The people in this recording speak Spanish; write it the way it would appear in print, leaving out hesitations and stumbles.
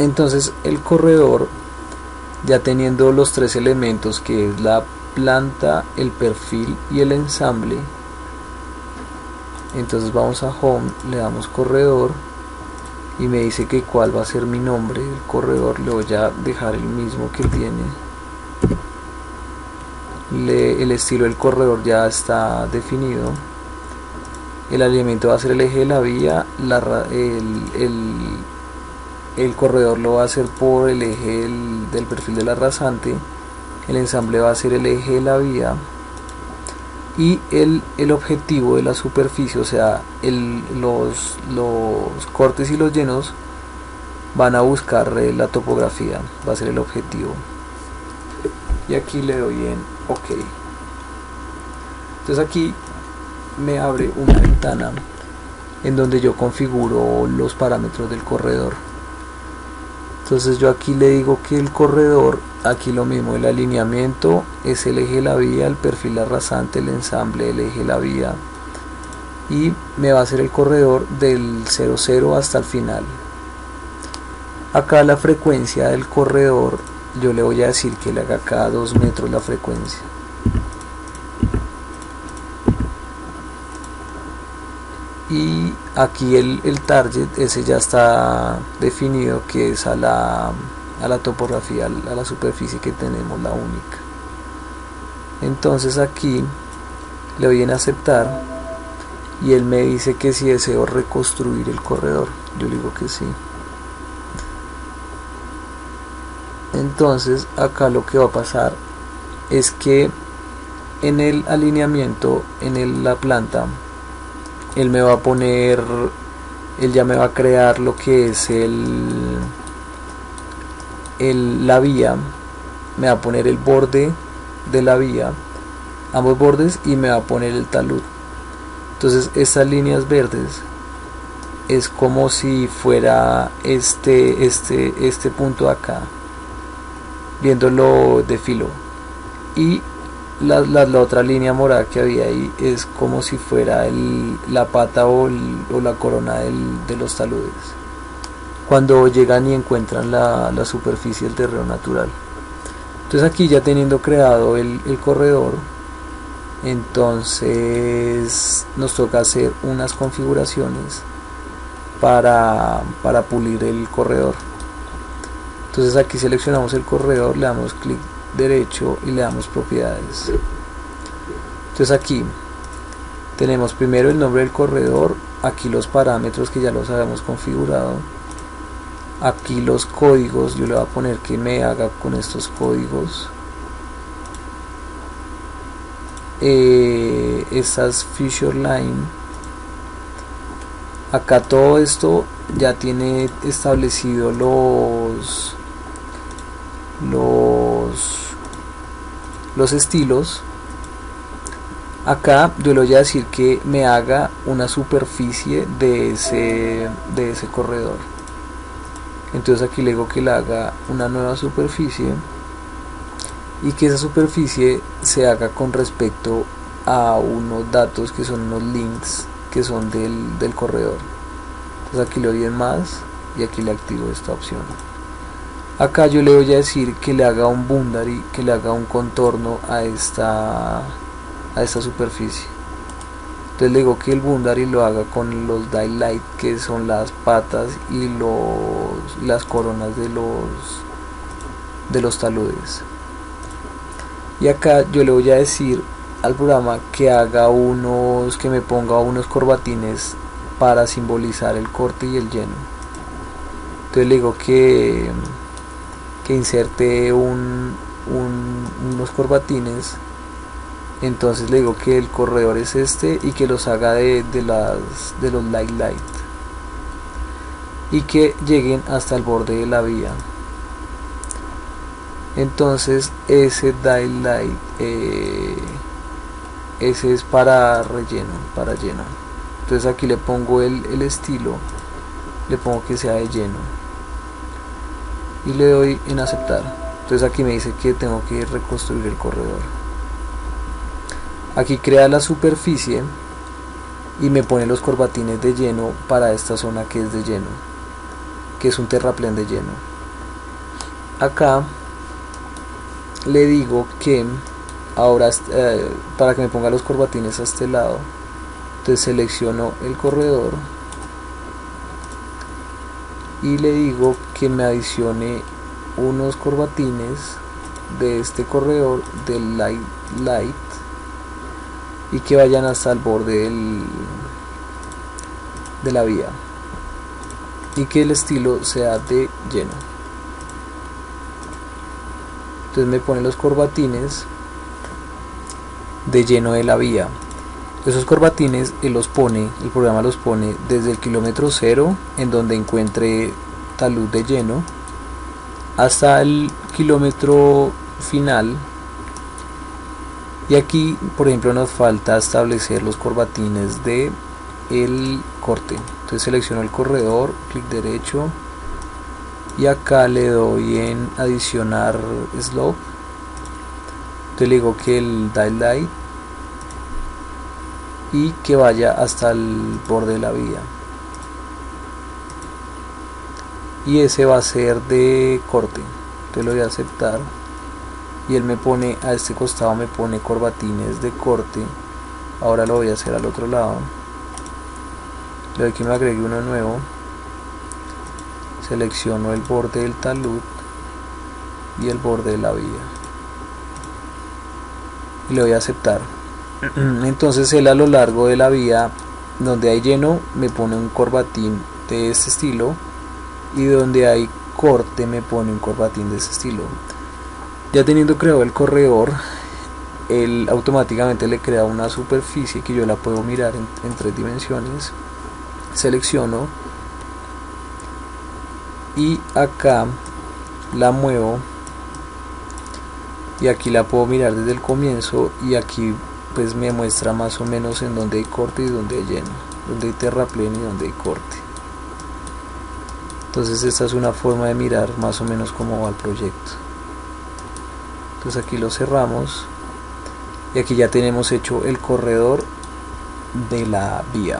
Entonces el corredor, ya teniendo los tres elementos que es la planta, el perfil y el ensamble, entonces vamos a Home, le damos corredor y me dice que cuál va a ser mi nombre del corredor. Le voy a dejar el mismo que tiene. El estilo del corredor ya está definido. El alineamiento va a ser el eje de la vía, el corredor lo va a hacer por el eje del perfil de la rasante, el ensamble va a ser el eje de la vía y el objetivo de la superficie, o sea, los cortes y los llenos van a buscar la topografía, va a ser el objetivo. Y aquí le doy en OK. Entonces aquí me abre una ventana en donde yo configuro los parámetros del corredor. Entonces yo aquí le digo que el corredor, aquí lo mismo, el alineamiento es el eje de la vía, el perfil la rasante, el ensamble el eje de la vía, y me va a hacer el corredor del 00 hasta el final. Acá la frecuencia del corredor, yo le voy a decir que le haga cada 2 metros la frecuencia. Y aquí el target, ese ya está definido, que es a la topografía, a la superficie que tenemos, la única. Entonces aquí le doy en aceptar y él me dice que si deseo reconstruir el corredor. Yo le digo que sí. Entonces acá lo que va a pasar es que en el alineamiento, en la planta, él me va a poner, él ya me va a crear lo que es la vía, me va a poner el borde de la vía, ambos bordes, y me va a poner el talud. Entonces estas líneas verdes es como si fuera este punto de acá, viéndolo de filo, y la otra línea morada que había ahí es como si fuera la pata o la corona de los taludes cuando llegan y encuentran la superficie del terreno natural. Entonces aquí, ya teniendo creado el corredor, entonces nos toca hacer unas configuraciones para pulir el corredor. Entonces aquí seleccionamos el corredor, le damos clic derecho y le damos propiedades. Entonces aquí tenemos primero el nombre del corredor, aquí los parámetros que ya los habíamos configurado, aquí los códigos, yo le voy a poner que me haga con estos códigos, estas feature line. Acá todo esto ya tiene establecido los estilos. Acá yo le voy a decir que me haga una superficie de ese corredor. Entonces aquí le digo que le haga una nueva superficie y que esa superficie se haga con respecto a unos datos que son unos links que son del corredor. Entonces aquí le doy en más y aquí le activo esta opción. Acá yo le voy a decir que le haga un boundary, que le haga un contorno a esta superficie. Entonces le digo que el boundary lo haga con los daylight, que son las patas y las coronas de los taludes. Y acá yo le voy a decir al programa que me ponga unos corbatines para simbolizar el corte y el lleno. Entonces le digo que inserte unos corbatines. Entonces le digo que el corredor es este y que los haga de los light y que lleguen hasta el borde de la vía. Entonces ese daylight, ese es para relleno, para lleno. Entonces aquí le pongo el estilo, le pongo que sea de lleno y le doy en aceptar. Entonces aquí me dice que tengo que reconstruir el corredor. Aquí crea la superficie y me pone los corbatines de lleno para esta zona que es de lleno, que es un terraplén de lleno. acá le digo que ahora para que me ponga los corbatines a este lado, entonces selecciono el corredor y le digo que me adicione unos corbatines de este corredor del light y que vayan hasta el borde de la vía y que el estilo sea de lleno. Entonces me pone los corbatines de lleno de la vía. Esos corbatines el programa los pone desde el kilómetro 0, en donde encuentre talud de lleno, hasta el kilómetro final. Y aquí, por ejemplo, nos falta establecer los corbatines de el corte. Entonces selecciono el corredor, clic derecho y acá le doy en adicionar slope. Entonces le digo que el light y que vaya hasta el borde de la vía, y ese va a ser de corte. Entonces lo voy a aceptar y él me pone a este costado, me pone corbatines de corte. Ahora lo voy a hacer al otro lado, le doy que me agregue uno nuevo, selecciono el borde del talud y el borde de la vía y le voy a aceptar. Entonces él a lo largo de la vía donde hay lleno me pone un corbatín de este estilo y donde hay corte me pone un corbatín de este estilo. Ya teniendo creado el corredor, él automáticamente le crea una superficie que yo la puedo mirar en 3 dimensiones. Selecciono y acá la muevo y aquí la puedo mirar desde el comienzo y aquí pues me muestra más o menos en donde hay corte y donde hay lleno, donde hay terraplén y donde hay corte. Entonces esta es una forma de mirar más o menos cómo va el proyecto. Entonces aquí lo cerramos y aquí ya tenemos hecho el corredor de la vía.